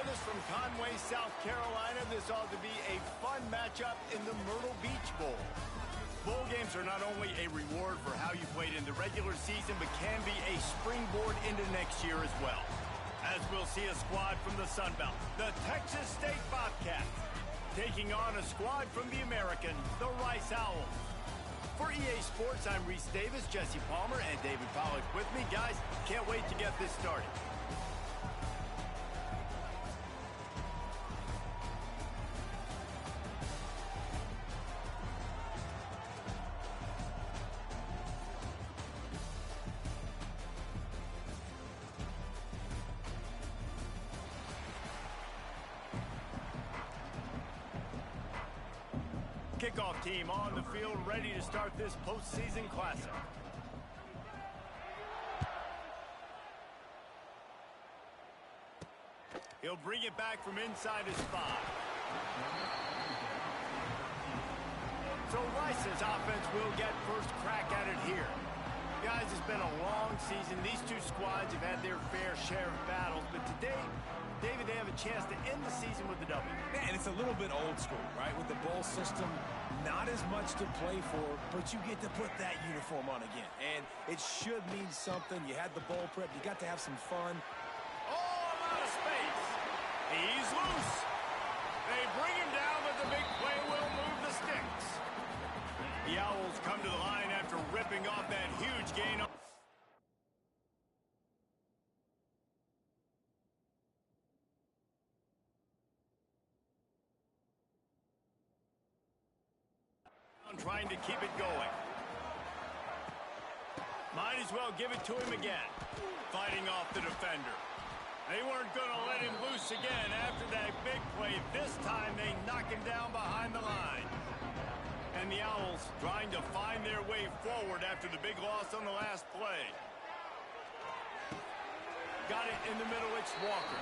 us from Conway, South Carolina. This ought to be a fun matchup in the Myrtle Beach Bowl. Bowl games are not only a reward for how you played in the regular season, but can be a springboard into next year as well. As we'll see a squad from the Sun Belt, the Texas State Bobcats, taking on a squad from the American, the Rice Owls. For EA Sports, I'm Reese Davis, Jesse Palmer, and David Pollack with me. Guys, can't wait to get this started. Kickoff team on the field, ready to start this postseason classic. He'll bring it back from inside his 5. So Rice's offense will get first crack at it here. Guys, it's been a long season. These two squads have had their fair share of battles, but today, David, they have a chance to end the season with a W. Man, it's a little bit old school, right? With the bowl system, not as much to play for, but you get to put that uniform on again. And it should mean something. You had the bowl prep. You got to have some fun. Oh, a lot of space. He's loose. They bring him down, but the big play will move the sticks. The Owls come to the line after ripping off that huge gain. Trying to keep it going. Might as well give it to him again. Fighting off the defender. They weren't going to let him loose again after that big play. This time they knock him down behind the line. And the Owls trying to find their way forward after the big loss on the last play. Got it in the middle, it's Walker.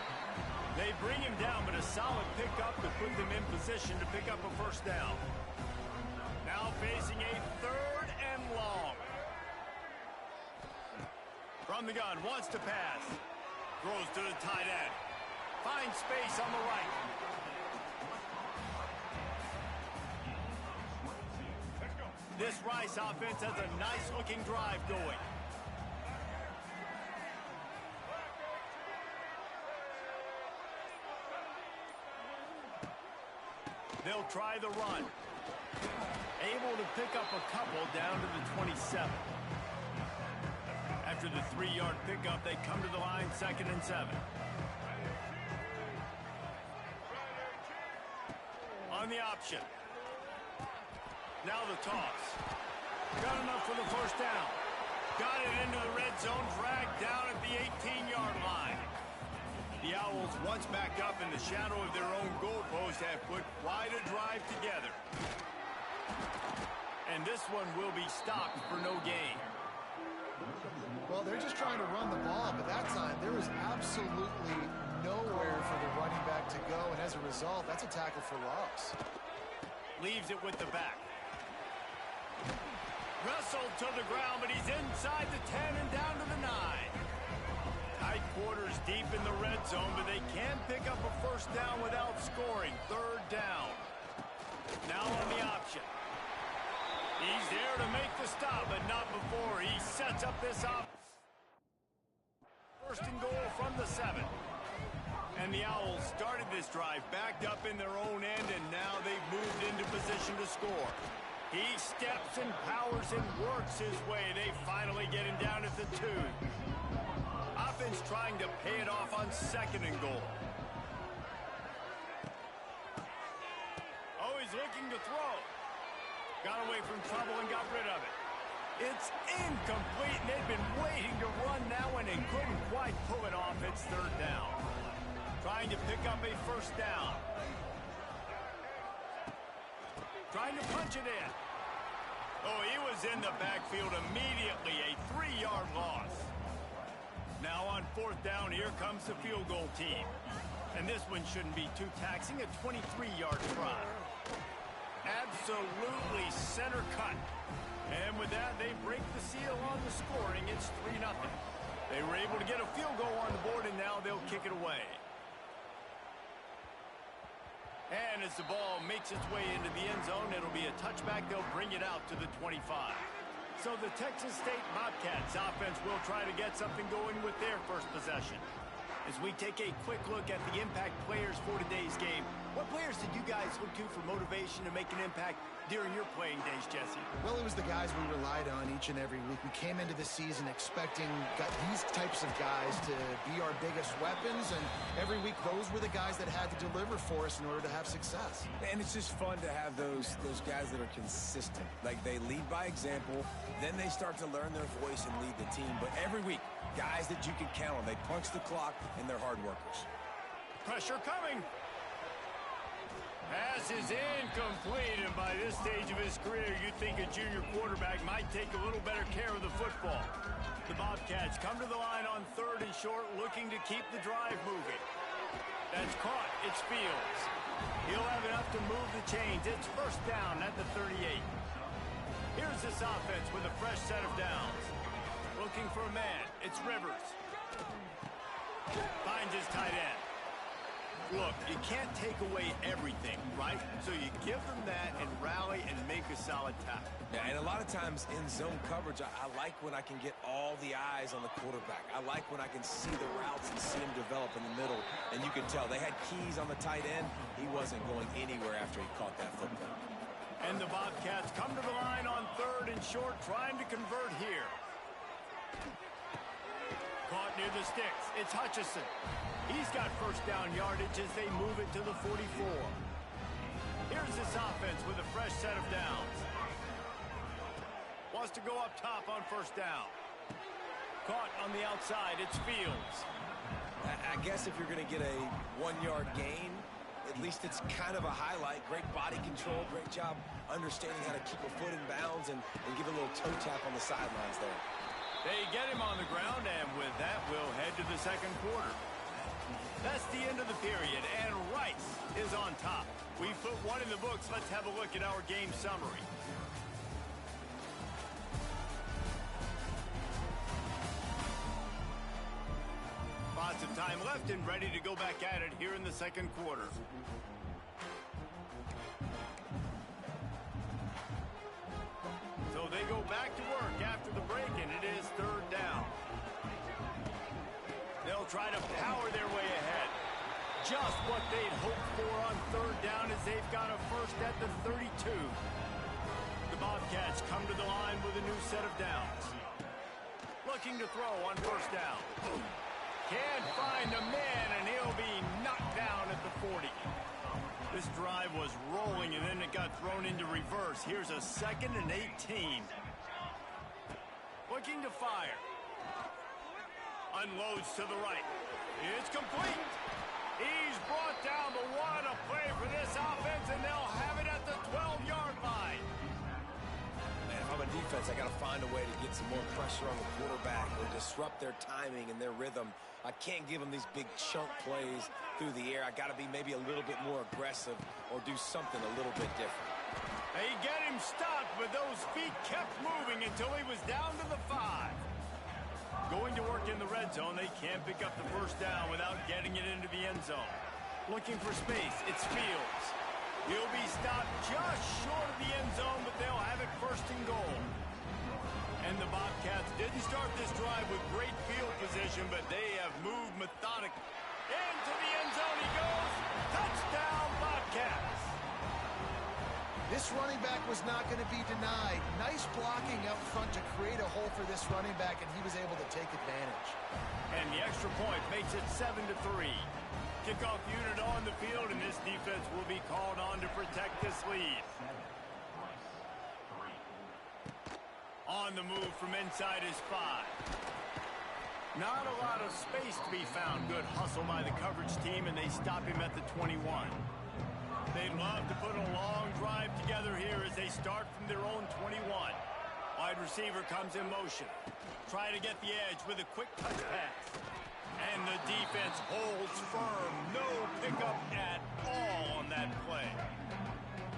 They bring him down, but a solid pickup to put them in position to pick up a first down. Now facing a 3rd and long. From the gun, wants to pass. Throws to the tight end. Finds space on the right. This Rice offense has a nice-looking drive going. They'll try the run. Able to pick up a couple down to the 27. After the 3-yard pickup, they come to the line 2nd and 7. On the option. Now the toss. Got enough for the first down. Got it into the red zone, dragged down at the 18-yard line. The Owls, once back up in the shadow of their own goalpost, have put quite a drive together. And this one will be stopped for no gain. Well, they're just trying to run the ball, but that time there was absolutely nowhere for the running back to go, and as a result, that's a tackle for loss. Leaves it with the back. Wrestled to the ground, but he's inside the 10 and down to the 9. Tight quarters deep in the red zone, but they can pick up a first down without scoring. 3rd down. Now on the option. He's there to make the stop, but not before he sets up this op. 1st and goal from the 7. And the Owls started this drive backed up in their own end, and now they've moved into position to score. He steps and powers and works his way. They finally get him down at the 2. Offense trying to pay it off on 2nd and goal. Oh, he's looking to throw. Got away from trouble and got rid of it. It's incomplete, and they've been waiting to run that one and couldn't quite pull it off. It's 3rd down. Trying to pick up a first down. Trying to punch it in. Oh, he was in the backfield immediately. A 3-yard loss. Now on 4th down, here comes the field goal team. And this one shouldn't be too taxing, a 23-yard try. Absolutely center cut. And with that, they break the seal on the scoring. It's 3-0. They were able to get a field goal on the board, and now they'll kick it away. And as the ball makes its way into the end zone, it'll be a touchback. They'll bring it out to the 25. So the Texas State Bobcats offense will try to get something going with their first possession. As we take a quick look at the impact players for today's game, what players did you guys look to for motivation to make an impact during your playing days, Jesse? Well, it was the guys we relied on each and every week. We came into the season expecting these types of guys to be our biggest weapons, and every week those were the guys that had to deliver for us in order to have success. And it's just fun to have those guys that are consistent. Like, they lead by example, then they start to learn their voice and lead the team. But every week, guys that you can count on. They punch the clock, and they're hard workers. Pressure coming. Pass is incomplete, and by this stage of his career, you'd think a junior quarterback might take a little better care of the football. The Bobcats come to the line on 3rd and short, looking to keep the drive moving. That's caught. It's Fields. He'll have enough to move the chains. It's first down at the 38. Here's this offense with a fresh set of downs. Looking for a man. It's Rivers. Finds his tight end. Look, you can't take away everything, right? So you give them that and rally and make a solid tackle. Yeah, and a lot of times in zone coverage, I like when I can get all the eyes on the quarterback. I like when I can see the routes and see him develop in the middle. And you can tell they had keys on the tight end. He wasn't going anywhere after he caught that football. And the Bobcats come to the line on 3rd and short, trying to convert here. Caught near the sticks. It's Hutchinson. He's got first down yardage as they move it to the 44. Here's this offense with a fresh set of downs. Wants to go up top on first down. Caught on the outside. It's Fields. I guess if you're going to get a 1-yard gain, at least it's kind of a highlight. Great body control. Great job understanding how to keep a foot in bounds and give a little toe tap on the sidelines there. They get him on the ground, and with that, we'll head to the second quarter. That's the end of the period, and Rice is on top. We put one in the books. Let's have a look at our game summary. Lots of time left and ready to go back at it here in the second quarter. So they go back to work after the break, and it is 3rd down. They'll try to power their way ahead. Just what they'd hoped for on 3rd down as they've got a first at the 32. The Bobcats come to the line with a new set of downs. Looking to throw on first down. Can't find a man, and he'll be knocked down at the 40. This drive was rolling, and then it got thrown into reverse. Here's a 2nd and 18. Looking to fire. Unloads to the right. It's complete. He's brought down, but what a play for this offense, and they'll have it at the 12-yard line. Man, if I'm a defense, I got to find a way to get some more pressure on the quarterback or disrupt their timing and their rhythm. I can't give them these big chunk plays through the air. I got to be maybe a little bit more aggressive or do something a little bit different. They get him stopped, but those feet kept moving until he was down to the 5. Going to work in the red zone, they can't pick up the first down without getting it into the end zone. Looking for space, it's Fields. He'll be stopped just short of the end zone, but they'll have it first and goal. And the Bobcats didn't start this drive with great field position, but they have moved methodically. Into the end zone he goes. Touchdown, Bobcats. This running back was not going to be denied. Nice blocking up front to create a hole for this running back, and he was able to take advantage. And the extra point makes it 7-3. Kickoff unit on the field, and this defense will be called on to protect this lead. On the move from inside his 5. Not a lot of space to be found. Good hustle by the coverage team, and they stop him at the 21. They'd love to put a long drive together here as they start from their own 21. Wide receiver comes in motion. Try to get the edge with a quick touch pass. And the defense holds firm. No pickup at all on that play.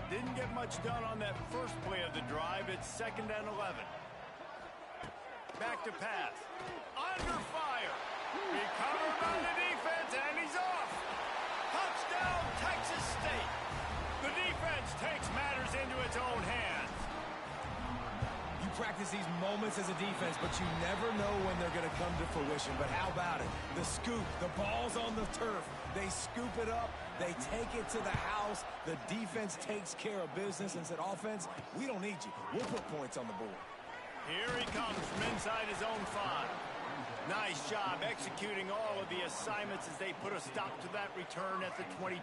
Didn't get much done on that first play of the drive. It's 2nd and 11. Back to pass. Under fire. Recovered by the defense, and he's off. Touchdown. Touchdown, Texas State. The defense takes matters into its own hands. You practice these moments as a defense, but you never know when they're going to come to fruition. But how about it? The scoop, the ball's on the turf. They scoop it up. They take it to the house. The defense takes care of business and said, offense, we don't need you. We'll put points on the board. Here he comes from inside his own 5. Nice job executing all of the assignments as they put a stop to that return at the 22.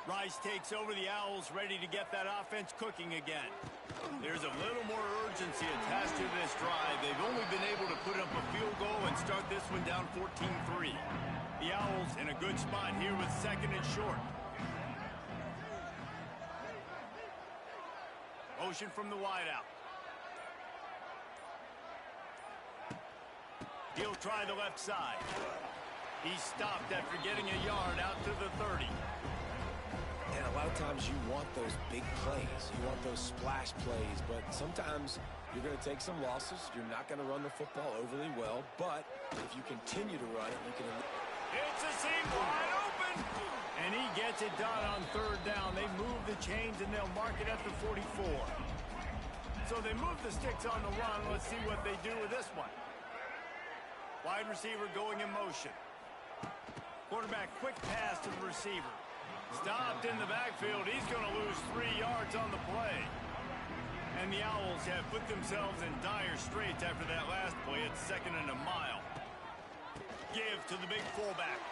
Rice takes over the Owls, ready to get that offense cooking again. There's a little more urgency attached to this drive. They've only been able to put up a field goal and start this one down 14-3. The Owls in a good spot here with 2nd and short. Motion from the wideout. He'll try the left side. He stopped after getting a yard out to the 30. And a lot of times you want those big plays. You want those splash plays. But sometimes you're going to take some losses. You're not going to run the football overly well. But if you continue to run it, you can... It's a seam wide open. And he gets it done on 3rd down. They move the chains and they'll mark it at the 44. So they move the sticks on the run. Let's see what they do with this one. Wide receiver going in motion. Quarterback quick pass to the receiver. Stopped in the backfield. He's going to lose 3 yards on the play. And the Owls have put themselves in dire straits after that last play. It's 2nd and a mile. Give to the big fullback.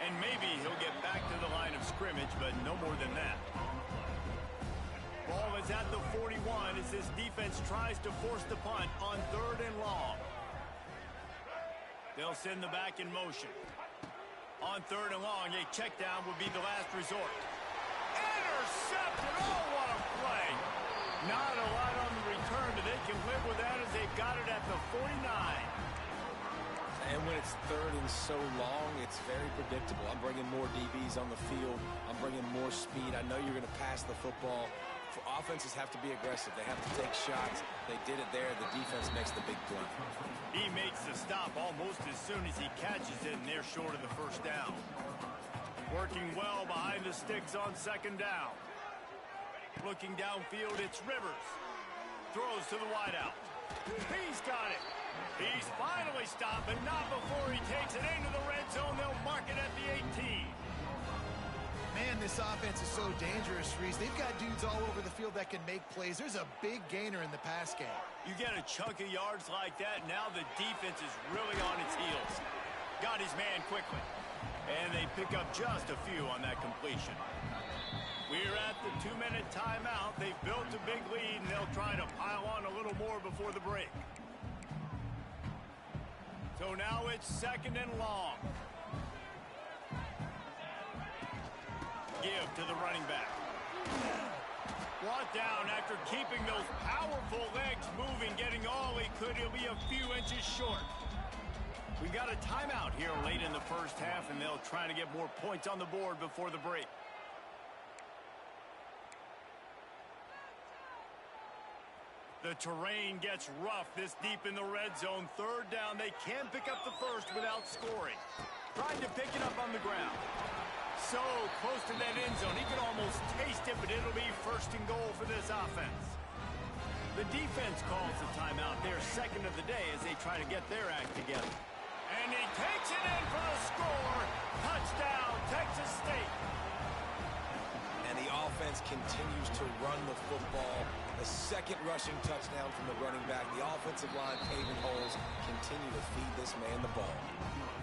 And maybe he'll get back to the line of scrimmage, but no more than that. Ball is at the 41 as this defense tries to force the punt on 3rd and long. They'll send the back in motion. On 3rd and long, a check down would be the last resort. Intercepted! Oh, what a play! Not a lot on the return, but they can live with that as they've got it at the 49. And when it's 3rd and so long, it's very predictable. I'm bringing more DBs on the field. I'm bringing more speed. I know you're going to pass the football. Offenses have to be aggressive. They have to take shots. They did it there. The defense makes the big play. He makes the stop almost as soon as he catches it, and they're short of the 1st down. Working well behind the sticks on 2nd down. Looking downfield, it's Rivers. Throws to the wideout. He's got it. He's finally stopped, but not before he takes it into the red zone. They'll mark it at the 18. Man, this offense is so dangerous, Reese. They've got dudes all over the field that can make plays. There's a big gainer in the pass game. You get a chunk of yards like that, now the defense is really on its heels. Got his man quickly. And they pick up just a few on that completion. We're at the 2-minute timeout. They've built a big lead, and they'll try to pile on a little more before the break. So now it's 2nd and long. Give to the running back. Brought down after keeping those powerful legs moving, getting all he could. He'll be a few inches short. We got a timeout here late in the 1st half, and they'll try to get more points on the board before the break. The terrain gets rough this deep in the red zone. 3rd down, they can pick up the 1st without scoring. Trying to pick it up on the ground. So close to that end zone. He can almost taste it, but it'll be 1st and goal for this offense. The defense calls the timeout. They're 2nd of the day as they try to get their act together. And he takes it in for the score. Touchdown, Texas State. And the offense continues to run the football. The 2nd rushing touchdown from the running back. The offensive line paving holes. Continue to feed this man the ball.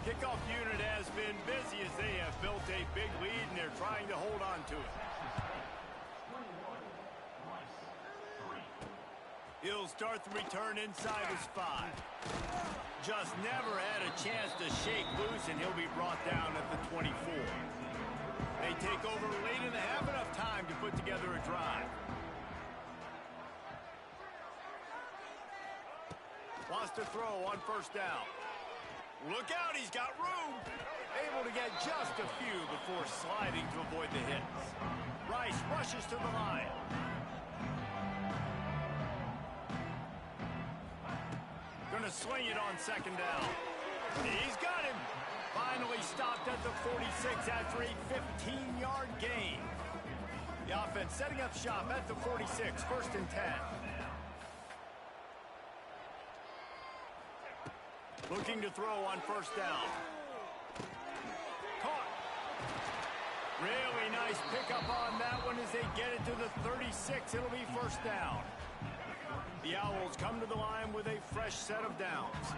Kickoff unit has been busy as they have built a big lead, and they're trying to hold on to it. He'll start the return inside his 5. Just never had a chance to shake loose, and he'll be brought down at the 24. They take over late in the half, enough time to put together a drive. Wants to throw on 1st down. Look out, he's got room. Able to get just a few before sliding to avoid the hits. Rice rushes to the line. Gonna swing it on 2nd down. He's got him. Finally stopped at the 46 after a 15-yard gain. The offense setting up shop at the 46, 1st and 10. Looking to throw on 1st down. Caught. Really nice pickup on that one as they get it to the 36. It'll be 1st down. The Owls come to the line with a fresh set of downs.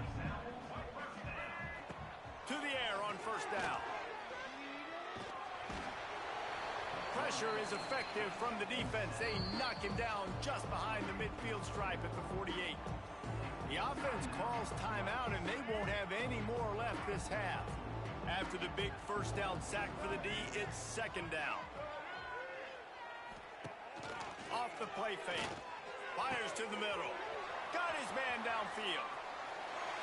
To the air on 1st down. Pressure is effective from the defense. They knock him down just behind the midfield stripe at the 48. The offense calls timeout, and they won't have any more left this half. After the big 1st down sack for the D, it's 2nd down. Off the play fake. Fires to the middle. Got his man downfield.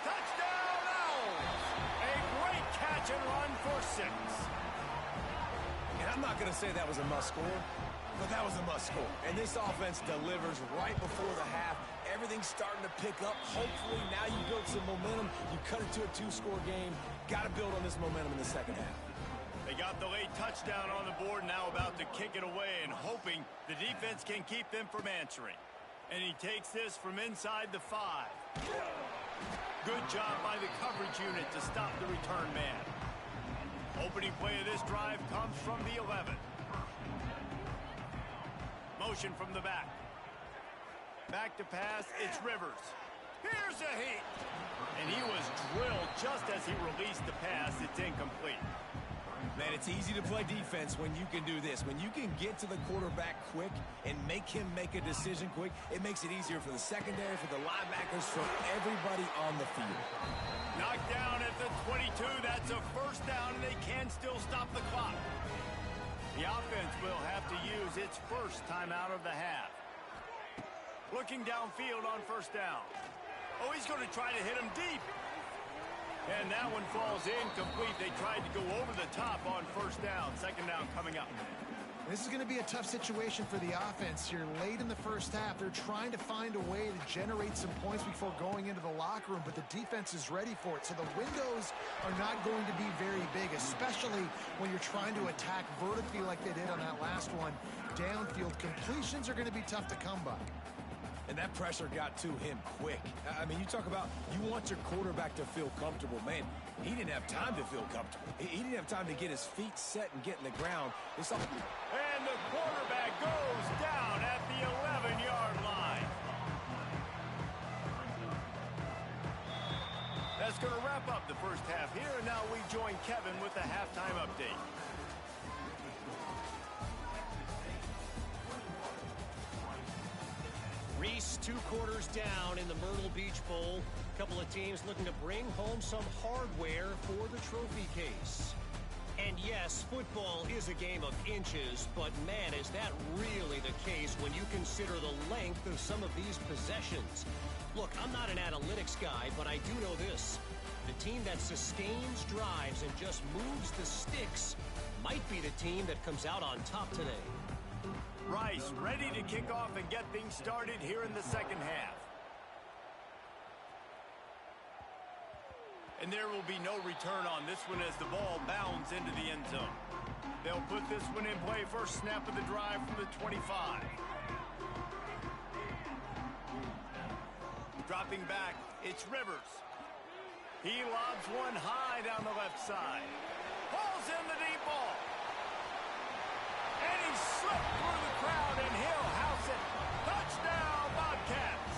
Touchdown Owls! A great catch and run for 6. And I'm not going to say that was a must score, but that was a must score. And this offense delivers right before the half. Everything's starting to pick up. Hopefully now you build some momentum. You cut it to a 2-score game. Got to build on this momentum in the 2nd half. They got the late touchdown on the board, now about to kick it away and hoping the defense can keep them from answering. And he takes this from inside the 5. Good job by the coverage unit to stop the return man. Opening play of this drive comes from the 11. Motion from the back. Back to pass, it's Rivers. Here's a heat. And he was drilled just as he released the pass. It's incomplete. Man, it's easy to play defense when you can do this. When you can get to the quarterback quick and make him make a decision quick, it makes it easier for the secondary, for the linebackers, for everybody on the field. Knocked down at the 22. That's a 1st down, and they can still stop the clock. The offense will have to use its 1st timeout of the half. Looking downfield on 1st down. Oh, he's going to try to hit him deep. And that one falls incomplete. They tried to go over the top on 1st down. 2nd down coming up. This is going to be a tough situation for the offense here. Late in the 1st half, they're trying to find a way to generate some points before going into the locker room, but the defense is ready for it. So the windows are not going to be very big, especially when you're trying to attack vertically like they did on that last one. Downfield completions are going to be tough to come by. And that pressure got to him quick. I mean, you talk about you want your quarterback to feel comfortable. Man, he didn't have time to feel comfortable. He didn't have time to get his feet set and get in the ground. And the quarterback goes down at the 11-yard line. That's going to wrap up the 1st half here, and now we join Kevin with the halftime update. Reese 2 quarters down in the Myrtle Beach Bowl. A couple of teams looking to bring home some hardware for the trophy case. And yes, football is a game of inches, but man, is that really the case when you consider the length of some of these possessions. Look, I'm not an analytics guy, but I do know this. The team that sustains drives and just moves the sticks might be the team that comes out on top today. Rice ready to kick off and get things started here in the 2nd half. And there will be no return on this one as the ball bounds into the end zone. They'll put this one in play. 1st snap of the drive from the 25. Dropping back, it's Rivers. He lobs one high down the left side. Pulls in the deep ball. And he slipped through the crowd, and he'll house it. Touchdown, Bobcats.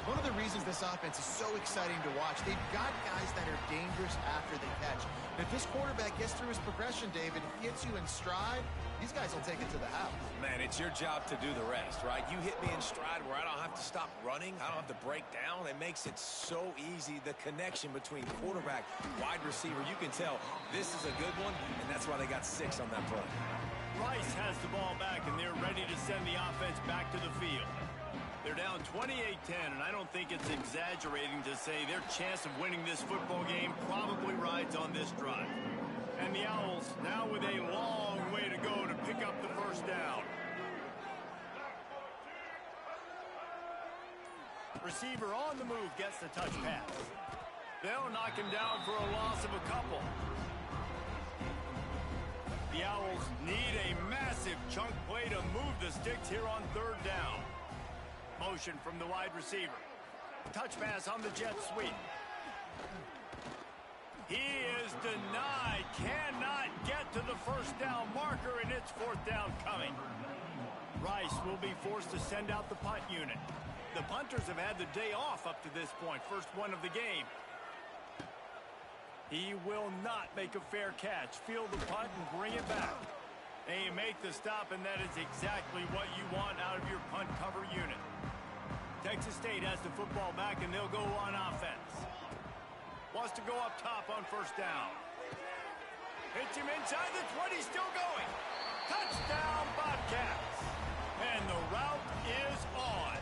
One of the reasons this offense is so exciting to watch, they've got guys that are dangerous after they catch. And if this quarterback gets through his progression, David, hits you in stride, these guys will take it to the house. Man, it's your job to do the rest, right? You hit me in stride where I don't have to stop running. I don't have to break down. It makes it so easy, the connection between quarterback, wide receiver. You can tell this is a good one, and that's why they got 6 on that play. Rice has the ball back, and they're ready to send the offense back to the field. They're down 28-10, and I don't think it's exaggerating to say their chance of winning this football game probably rides on this drive. And the Owls now with a long way to go to pick up the 1st down. Receiver on the move gets the touch pass. They'll knock him down for a loss of a couple. The Owls need a massive chunk play to move the sticks here on third down. Motion from the wide receiver. Touch pass on the jet sweep. He is denied. Cannot get to the first down marker, and it's fourth down coming. Rice will be forced to send out the punt unit. The punters have had the day off up to this point. First one of the game. He will not make a fair catch. Field the punt and bring it back. They make the stop, and that is exactly what you want out of your punt cover unit. Texas State has the football back, and they'll go on offense. Wants to go up top on first down. Hits him inside the 20, still going. Touchdown, Bobcats. And the route is on.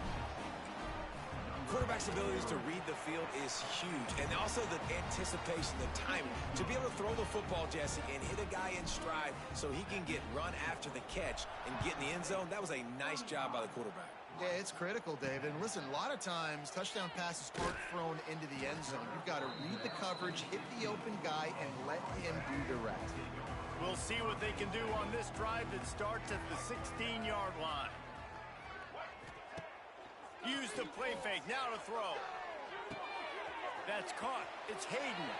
Quarterback's abilities to read the field is huge. And also the anticipation, the timing. To be able to throw the football, Jesse, and hit a guy in stride so he can get run after the catch and get in the end zone, that was a nice job by the quarterback. Yeah, it's critical, David. And listen, a lot of times, touchdown passes aren't thrown into the end zone. You've got to read the coverage, hit the open guy, and let him do the rest. We'll see what they can do on this drive that starts at the 16-yard line. Use the play fake, now to throw. That's caught. It's Hayden.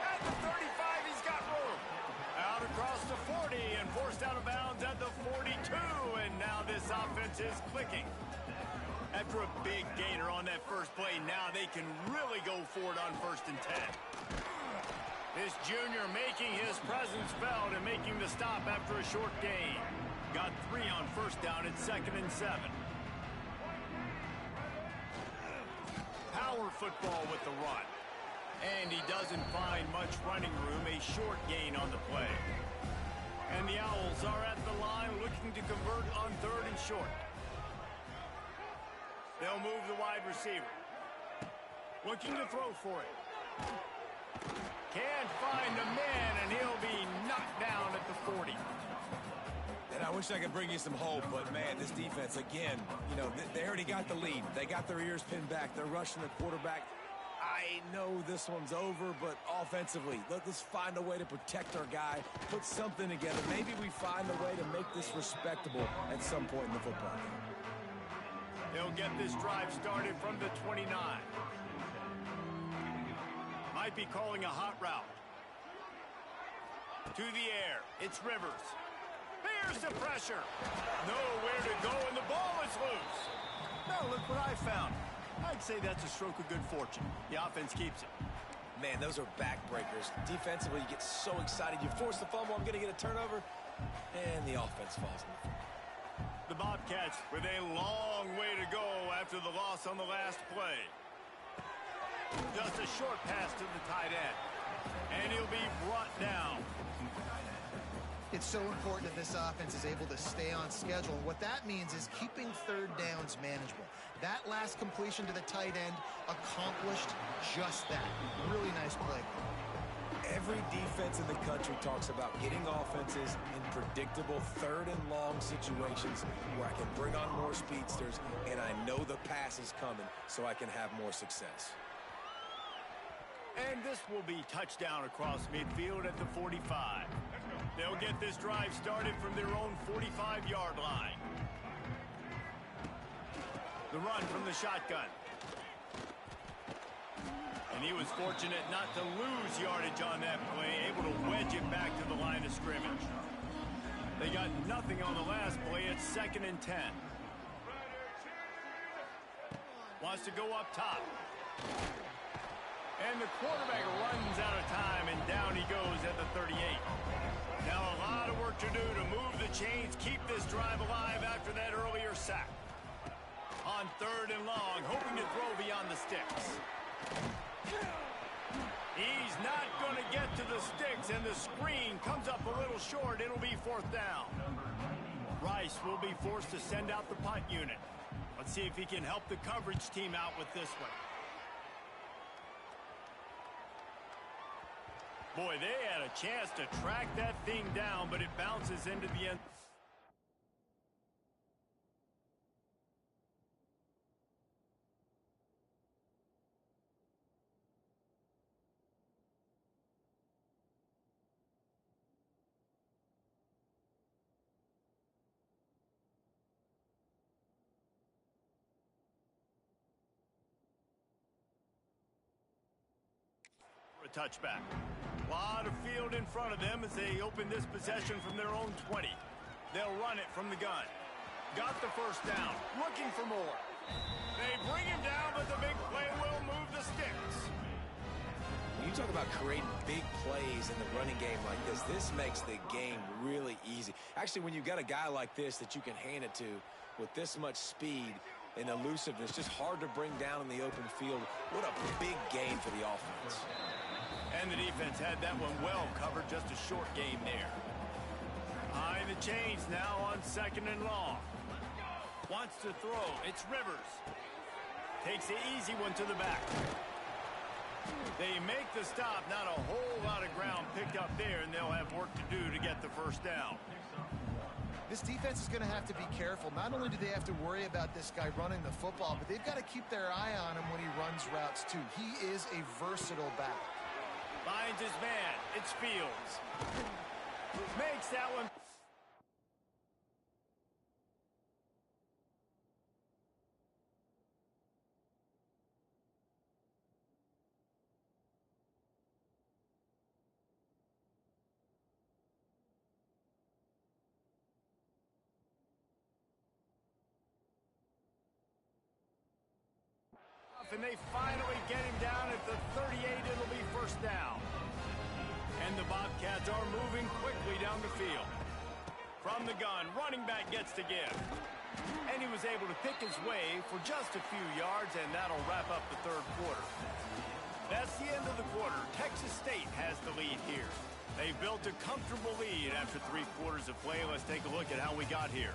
At the 35, he's got room. Out across the 40 and forced out of bounds at the 42. And now this offense is clicking. After a big gainer on that first play, now they can really go for it on 1st and 10. This junior making his presence felt and making the stop after a short gain. Got 3 on first down at 2nd and 7. Power football with the run. And he doesn't find much running room, a short gain on the play. And the Owls are at the line looking to convert on 3rd and short. They'll move the wide receiver. Looking to throw for it. Can't find the man, and he'll be knocked down at the 40. And I wish I could bring you some hope, but, man, this defense, again, you know, they already got the lead. They got their ears pinned back. They're rushing the quarterback. I know this one's over, but offensively, let's find a way to protect our guy, put something together. Maybe we find a way to make this respectable at some point in the football game. They'll get this drive started from the 29. Might be calling a hot route. To the air, it's Rivers. Here's the pressure. Nowhere to go, and the ball is loose. Now look what I found. I'd say that's a stroke of good fortune. The offense keeps it. Man, those are backbreakers. Defensively, you get so excited. You force the fumble, I'm going to get a turnover, and the offense falls in the field. The Bobcats with a long way to go after the loss on the last play. Just a short pass to the tight end. And he'll be brought down. It's so important that this offense is able to stay on schedule. And what that means is keeping 3rd downs manageable. That last completion to the tight end accomplished just that. Really nice play. Every defense in the country talks about getting offenses in predictable 3rd and long situations where I can bring on more speedsters and I know the pass is coming so I can have more success. And this will be touchdown across midfield at the 45. They'll get this drive started from their own 45-yard line. The run from the shotgun. And he was fortunate not to lose yardage on that play, able to wedge it back to the line of scrimmage. They got nothing on the last play. It's 2nd and 10. Wants to go up top. And the quarterback runs out of time, and down he goes at the 38. Now a lot of work to do to move the chains, keep this drive alive after that earlier sack. On 3rd and long, hoping to throw beyond the sticks. He's not going to get to the sticks, and the screen comes up a little short. It'll be 4th down. Rice will be forced to send out the punt unit. Let's see if he can help the coverage team out with this one. Boy, they had a chance to track that thing down, but it bounces into the end. touchback. A lot of field in front of them as they open this possession from their own 20. They'll run it from the gun. Got the first down. Looking for more. They bring him down, but the big play will move the sticks. You talk about creating big plays in the running game like this. This makes the game really easy. Actually, when you've got a guy like this that you can hand it to with this much speed and elusiveness, just hard to bring down in the open field. What a big gain for the offense. And the defense had that one well covered, just a short gain there. High the chains now on 2nd and long. Wants to throw. It's Rivers. Takes the easy one to the back. They make the stop. Not a whole lot of ground picked up there, and they'll have work to do to get the first down. This defense is going to have to be careful. Not only do they have to worry about this guy running the football, but they've got to keep their eye on him when he runs routes, too. He is a versatile back. Finds his man. It's Fields. Makes that one. And they finally get him down at the 38. It'll be first down. And the Bobcats are moving quickly down the field. From the gun, running back gets to give. And he was able to pick his way for just a few yards, and that'll wrap up the third quarter. That's the end of the quarter. Texas State has the lead here. They built a comfortable lead after 3 quarters of play. Let's take a look at how we got here.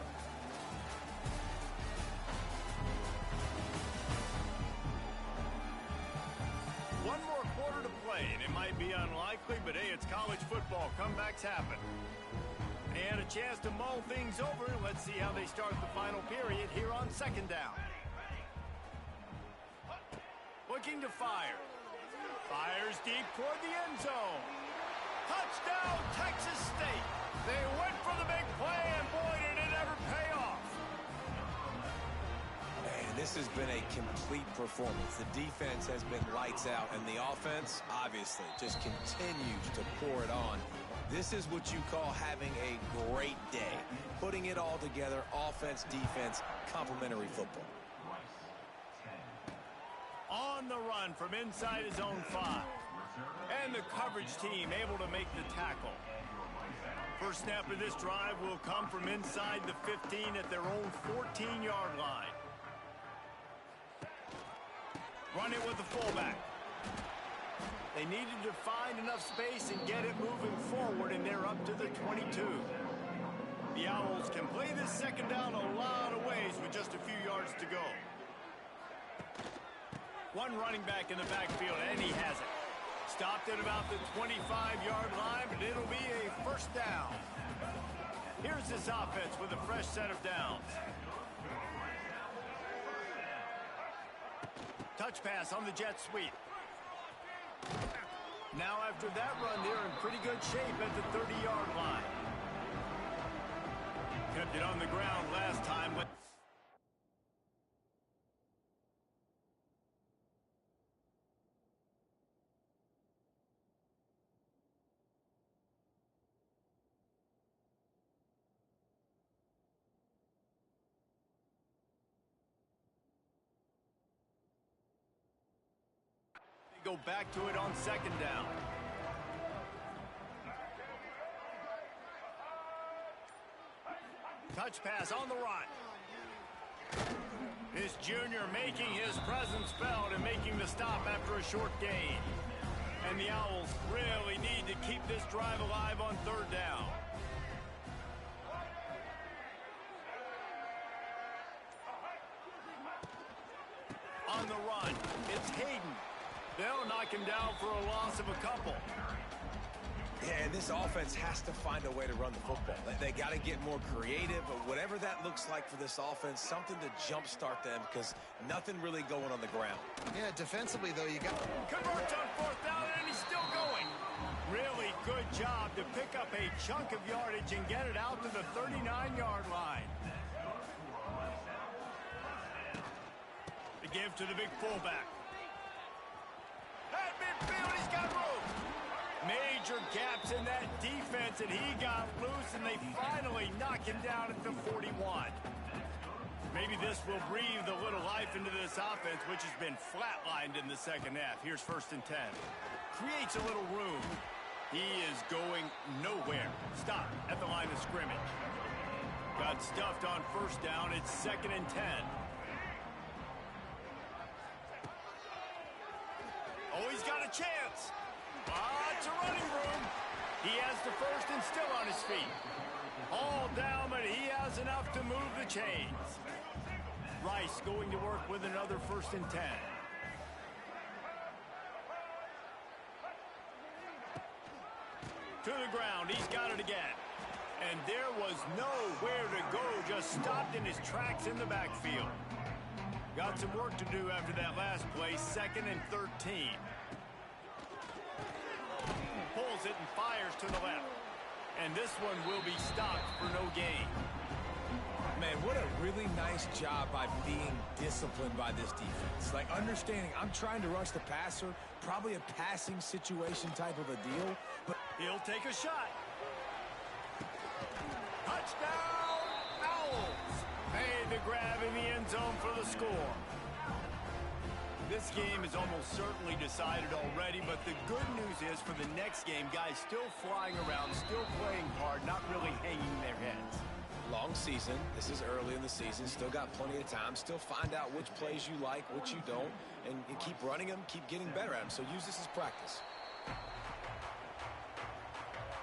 One more quarter to play, and it might be unlikely, but hey, it's college football. Comebacks happen. And a chance to mull things over. Let's see how they start the final period here on 2nd down. Looking to fire. Fires deep toward the end zone. Touchdown, Texas State. They went for the big play, and boy, did it ever pay off. And this has been a complete performance. The defense has been lights out, and the offense, obviously, just continues to pour it on. This is what you call having a great day. Putting it all together, offense, defense, complementary football. On the run from inside his own 5. And the coverage team able to make the tackle. First snap of this drive will come from inside the 15 at their own 14-yard line. Run it with the fullback. They needed to find enough space and get it moving forward, and they're up to the 22. The Owls can play this 2nd down a lot of ways with just a few yards to go. One running back in the backfield, and he has it. Stopped at about the 25-yard line, but it'll be a first down. Here's this offense with a fresh set of downs. Touch pass on the jet sweep. Now after that run, they're in pretty good shape at the 30-yard line. Kept it on the ground last time, but go back to it on 2nd down. Touch pass on the run. This junior making his presence felt and making the stop after a short gain. And the Owls really need to keep this drive alive on 3rd down. On the run, it's Hayden. They'll knock him down for a loss of a couple. Yeah, and this offense has to find a way to run the football. They got to get more creative, but whatever that looks like for this offense, something to jumpstart them because nothing really going on the ground. Yeah, defensively, though, you got... Converts on 4th down, and he's still going. Really good job to pick up a chunk of yardage and get it out to the 39-yard line. The give to the big fullback. At midfield, he's got room. Major gaps in that defense, and he got loose, and they finally knock him down at the 41. Maybe this will breathe a little life into this offense, which has been flatlined in the second half. Here's 1st and 10. Creates a little room. He is going nowhere. Stop at the line of scrimmage. Got stuffed on 1st down. It's 2nd and 10. Oh, he's got a chance. Lots of running room. He has the 1st and still on his feet. All down, but he has enough to move the chains. Rice going to work with another 1st and 10. To the ground, he's got it again. And there was nowhere to go, just stopped in his tracks in the backfield. Got some work to do after that last play, 2nd and 13. Pulls it and fires to the left. And this one will be stopped for no gain. Man, what a really nice job by being disciplined by this defense. Like, understanding I'm trying to rush the passer, probably a passing situation type of a deal, but he'll take a shot. Touchdown, Owls. Made the grab in the end zone for the score. This game is almost certainly decided already, but the good news is for the next game, guys still flying around, still playing hard, not really hanging their heads. Long season. This is early in the season. Still got plenty of time. Still find out which plays you like, which you don't, and keep running them, keep getting better at them. So use this as practice.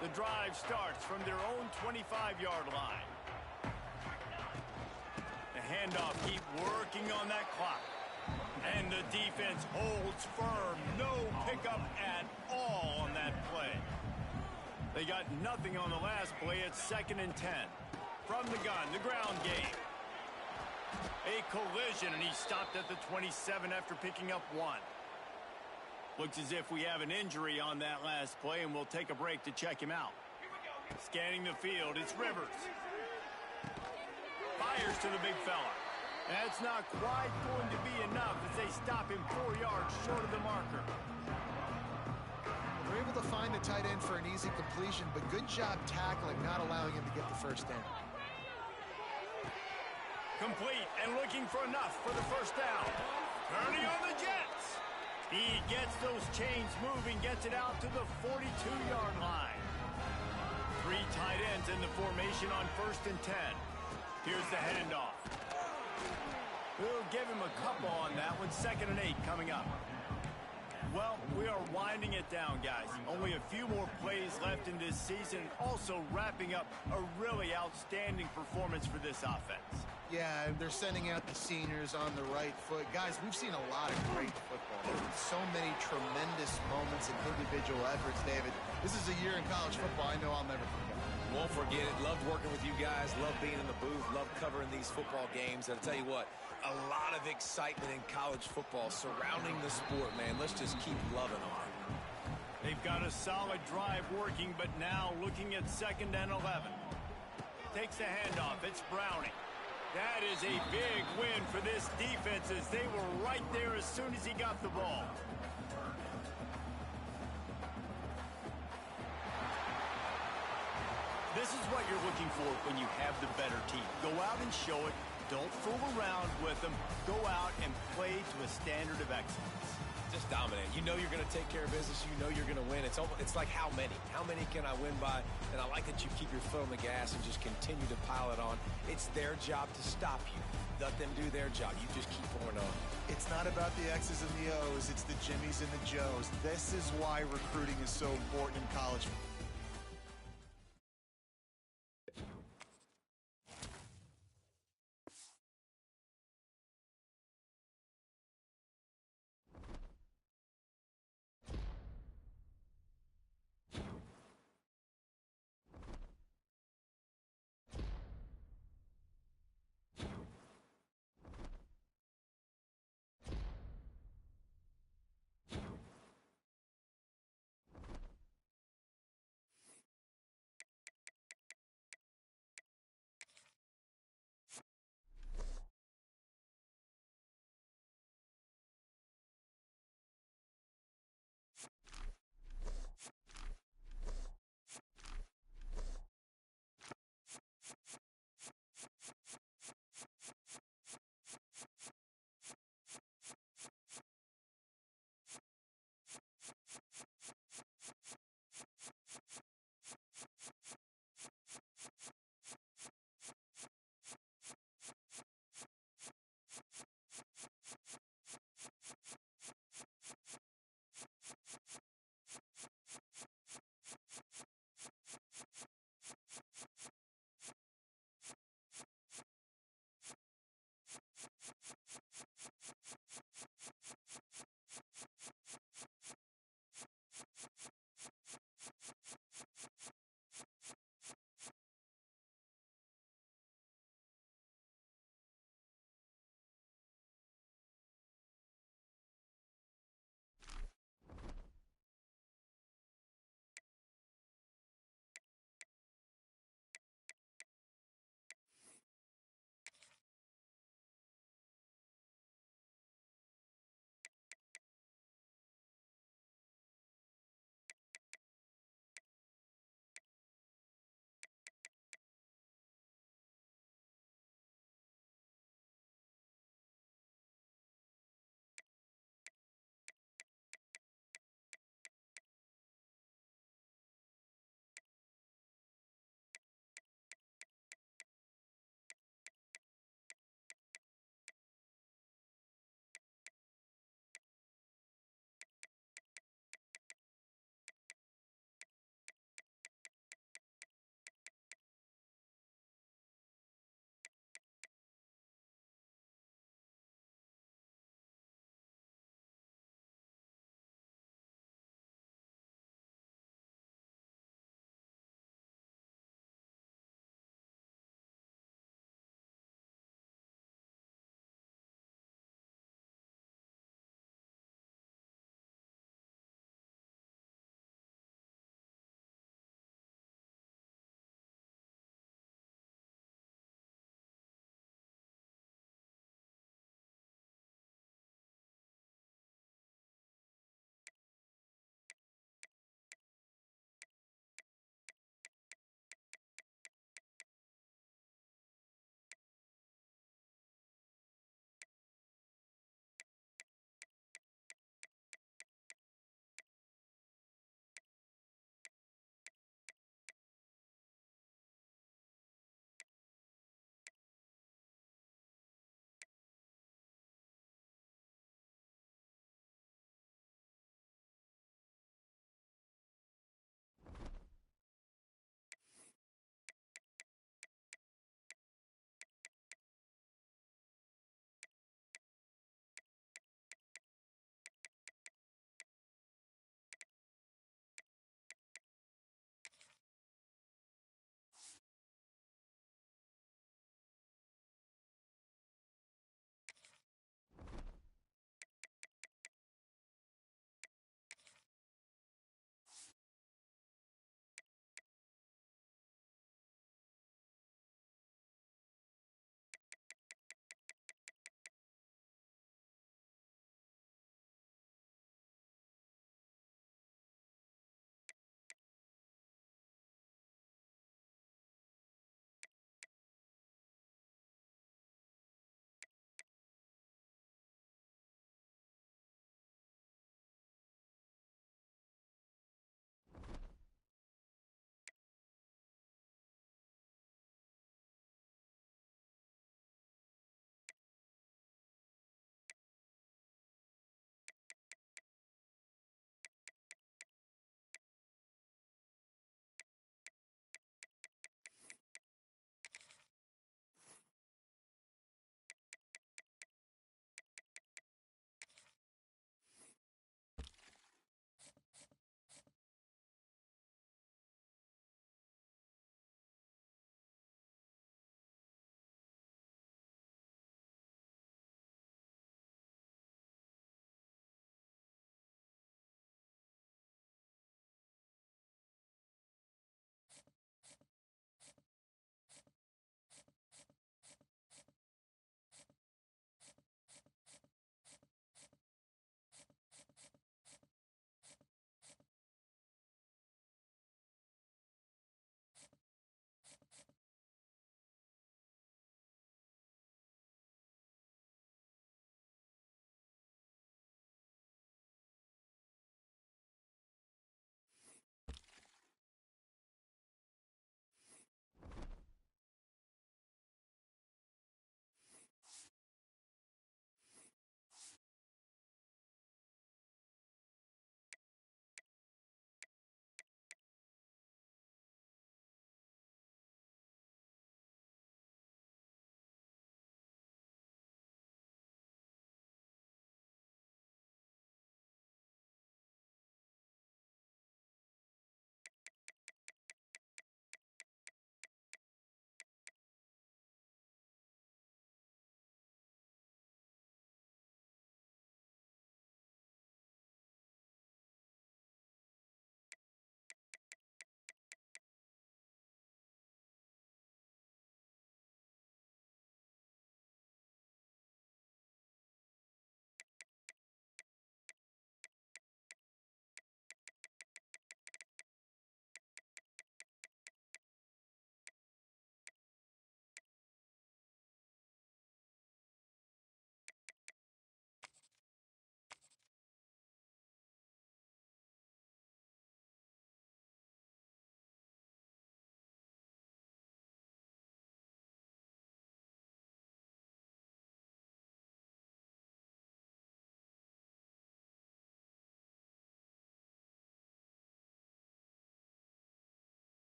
The drive starts from their own 25-yard line. The handoff, keep working on that clock. And the defense holds firm. No pickup at all on that play. They got nothing on the last play. It's 2nd and 10. From the gun, the ground game. A collision, and he stopped at the 27 after picking up 1. Looks as if we have an injury on that last play, and we'll take a break to check him out. Scanning the field, it's Rivers. Fires to the big fella. That's not quite going to be enough as they stop him 4 yards short of the marker. They're able to find the tight end for an easy completion, but good job tackling, not allowing him to get the 1st down. Complete and looking for enough for the 1st down. Turning on the Jets. He gets those chains moving, gets it out to the 42-yard line. 3 tight ends in the formation on 1st and 10. Here's the handoff. We'll give him a couple on that one. 2nd and 8 coming up. Well, we are winding it down, guys. Only a few more plays left in this season. Also wrapping up a really outstanding performance for this offense. Yeah, they're sending out the seniors on the right foot. Guys, we've seen a lot of great football. There's been so many tremendous moments and individual efforts, David. This is a year in college football I know I'll never forget. Won't forget it. Loved working with you guys. Loved being in the booth. Loved covering these football games. And I'll tell you what, a lot of excitement in college football surrounding the sport, man. Let's just keep loving on it. They've got a solid drive working, but now looking at 2nd and 11. Takes the handoff. It's Browning. That is a big win for this defense as they were right there as soon as he got the ball. This is what you're looking for when you have the better team. Go out and show it. Don't fool around with them. Go out and play to a standard of excellence. Just dominate. You know you're going to take care of business. You know you're going to win. It's like how many? How many can I win by? And I like that you keep your foot on the gas and just continue to pile it on. It's their job to stop you. Let them do their job. You just keep pouring on. It's not about the X's and the O's. It's the Jimmies and the Joes. This is why recruiting is so important in college football.